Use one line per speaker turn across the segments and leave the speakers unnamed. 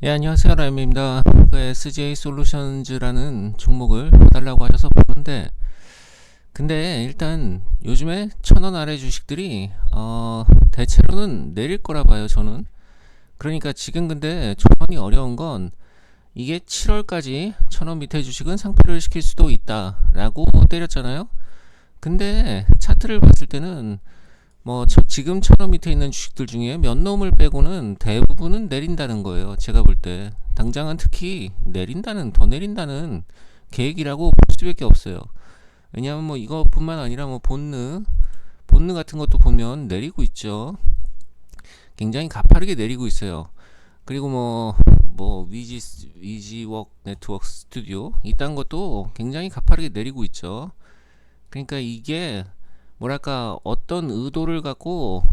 예, 안녕하세요. 라임입니다. 그 SJ 솔루션즈라는 종목을 봐달라고 하셔서 보는데, 근데 일단 요즘에 1,000원 아래 주식들이 대체로는 내릴 거라 봐요, 저는. 그러니까 지금 근데 조언이 어려운 건 이게 7월까지 1,000원 밑에 주식은 상패를 시킬 수도 있다라고 때렸잖아요. 근데 차트를 봤을 때는 지금 1,000원 밑에 있는 주식들 중에 몇 놈을 빼고는 대부분은 내린다는 거예요. 제가 볼 때 당장은 특히 더 내린다는 계획이라고 볼 수밖에 없어요. 왜냐하면 이것뿐만 아니라 본느 같은 것도 보면 내리고 있죠. 굉장히 가파르게 내리고 있어요. 그리고 위지웍 네트워크 스튜디오 이딴 것도 굉장히 가파르게 내리고 있죠. 그러니까 이게 뭐랄까 어떤 의도를 갖고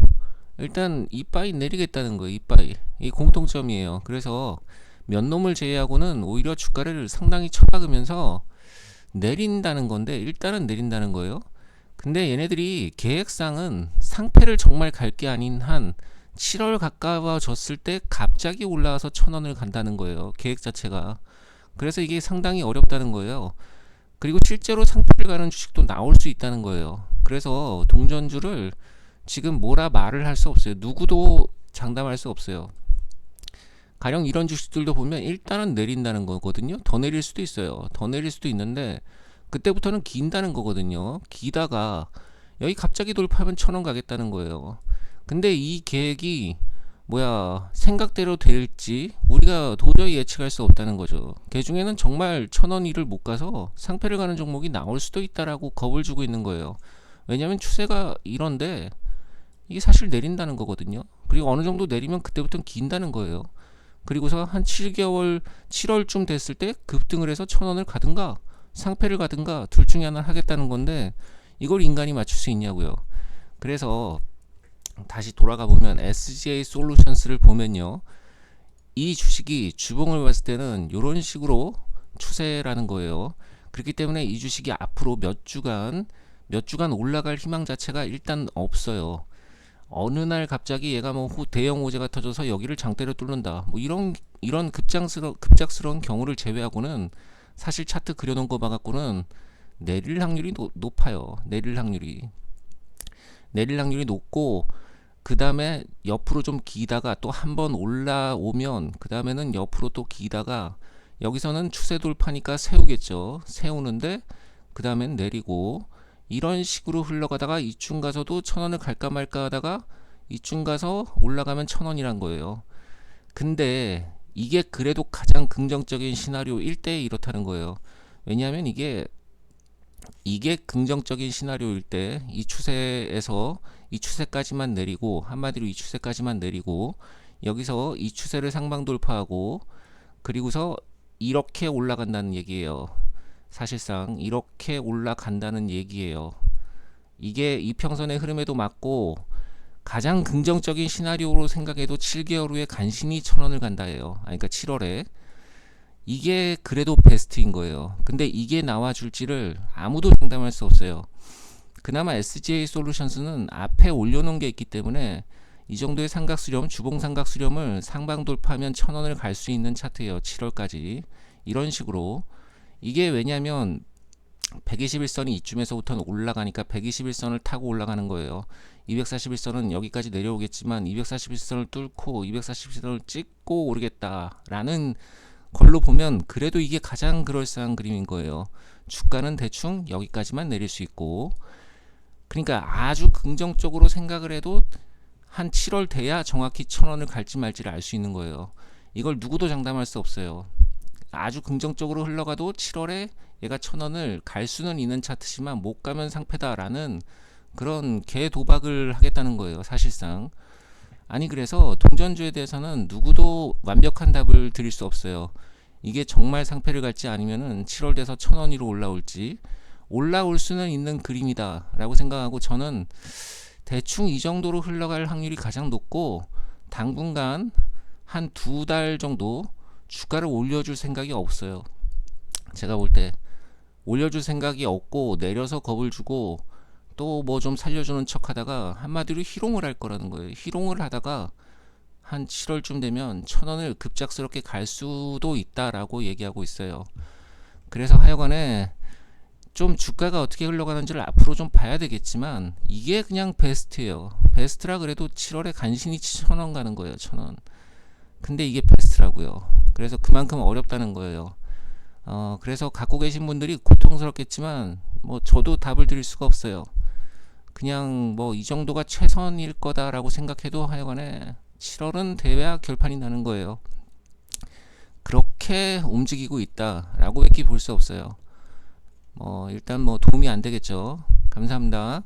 일단 이빠이 내리겠다는 거예요. 이빠이 이 공통점이에요. 그래서 몇 놈을 제외하고는 오히려 주가를 상당히 쳐박으면서 내린다는 건데 일단은 내린다는 거예요. 근데 얘네들이 계획상은 상패를 정말 갈 게 아닌 한 7월 가까워졌을 때 갑자기 올라와서 1,000원을 간다는 거예요. 계획 자체가. 그래서 이게 상당히 어렵다는 거예요. 그리고 실제로 상패를 가는 주식도 나올 수 있다는 거예요. 그래서 동전주를 지금 뭐라 말을 할 수 없어요. 누구도 장담할 수 없어요. 가령 이런 주식들도 보면 일단은 내린다는 거거든요. 더 내릴 수도 있어요. 더 내릴 수도 있는데 그때부터는 긴다는 거거든요. 기다가 여기 갑자기 돌파하면 1,000원 가겠다는 거예요. 근데 이 계획이 생각대로 될지 우리가 도저히 예측할 수 없다는 거죠. 그 중에는 정말 1,000원 이를 못 가서 상패를 가는 종목이 나올 수도 있다라고 겁을 주고 있는 거예요. 왜냐하면 추세가 이런데 이게 사실 내린다는 거거든요. 그리고 어느 정도 내리면 그때부터는 긴다는 거예요. 그리고서 한 7개월, 7월쯤 됐을 때 급등을 해서 1,000원을 가든가 상패를 가든가 둘 중에 하나를 하겠다는 건데 이걸 인간이 맞출 수 있냐고요. 그래서 다시 돌아가 보면 SJ 솔루션스를 보면요. 이 주식이 주봉을 봤을 때는 이런 식으로 추세라는 거예요. 그렇기 때문에 이 주식이 앞으로 몇 주간 올라갈 희망 자체가 일단 없어요. 어느 날 갑자기 얘가 대형 호재가 터져서 여기를 장대로 뚫는다. 이런 급작스러운 경우를 제외하고는 사실 차트 그려놓은 거 봐갖고는 내릴 확률이 높아요. 내릴 확률이 높고 그 다음에 옆으로 좀 기다가 또 한번 올라오면 그 다음에는 옆으로 또 기다가 여기서는 추세 돌파니까 세우겠죠. 세우는데 그 다음엔 내리고 이런 식으로 흘러가다가 이쯤 가서도 1,000원을 갈까 말까 하다가 이쯤 가서 올라가면 1,000원이란 거예요. 근데 이게 그래도 가장 긍정적인 시나리오일 때 이렇다는 거예요. 왜냐하면 이게 긍정적인 시나리오일 때 이 추세에서 이 추세까지만 내리고 한마디로 이 추세까지만 내리고 여기서 이 추세를 상방 돌파하고 그리고서 이렇게 올라간다는 얘기예요. 사실상 이렇게 올라간다는 얘기예요. 이게 이평선의 흐름에도 맞고 가장 긍정적인 시나리오로 생각해도 7개월 후에 간신히 1,000원을 간다예요. 그러니까 7월에 이게 그래도 베스트인 거예요. 근데 이게 나와줄지를 아무도 장담할 수 없어요. 그나마 SJ 솔루션스는 앞에 올려놓은 게 있기 때문에 이 정도의 주봉 삼각수렴을 상방 돌파하면 1,000원을 갈 수 있는 차트예요. 7월까지 이런 식으로. 이게 왜냐면 121선이 이쯤에서부터는 올라가니까 121선을 타고 올라가는 거예요. 241선은 여기까지 내려오겠지만 241선을 뚫고 241선을 찍고 오르겠다라는 걸로 보면 그래도 이게 가장 그럴싸한 그림인 거예요. 주가는 대충 여기까지만 내릴 수 있고 그러니까 아주 긍정적으로 생각을 해도 한 7월 돼야 정확히 1,000원을 갈지 말지를 알 수 있는 거예요. 이걸 누구도 장담할 수 없어요. 아주 긍정적으로 흘러가도 7월에 얘가 1,000원을 갈 수는 있는 차트지만 못 가면 상패다라는 그런 개도박을 하겠다는 거예요. 사실상. 아니 그래서 동전주에 대해서는 누구도 완벽한 답을 드릴 수 없어요. 이게 정말 상패를 갈지 아니면은 7월 돼서 1,000원 위로 올라올지 올라올 수는 있는 그림이다 라고 생각하고 저는 대충 이 정도로 흘러갈 확률이 가장 높고 당분간 한 2달 정도 주가를 올려줄 생각이 없어요. 제가 볼 때 올려줄 생각이 없고 내려서 겁을 주고 또 좀 살려주는 척 하다가 한마디로 희롱을 할 거라는 거예요. 희롱을 하다가 한 7월쯤 되면 1,000원을 급작스럽게 갈 수도 있다라고 얘기하고 있어요. 그래서 하여간에 좀 주가가 어떻게 흘러가는지를 앞으로 좀 봐야 되겠지만 이게 그냥 베스트예요. 베스트라 그래도 7월에 간신히 1,000원 가는 거예요. 1,000원. 근데 이게 베스트라고요. 그래서 그만큼 어렵다는 거예요. 그래서 갖고 계신 분들이 고통스럽겠지만 뭐 저도 답을 드릴 수가 없어요. 그냥 뭐 이 정도가 최선일 거다라고 생각해도 하여간에 7월은 돼야 결판이 나는 거예요. 그렇게 움직이고 있다라고 밖에 볼 수 없어요. 일단 뭐 도움이 안 되겠죠. 감사합니다.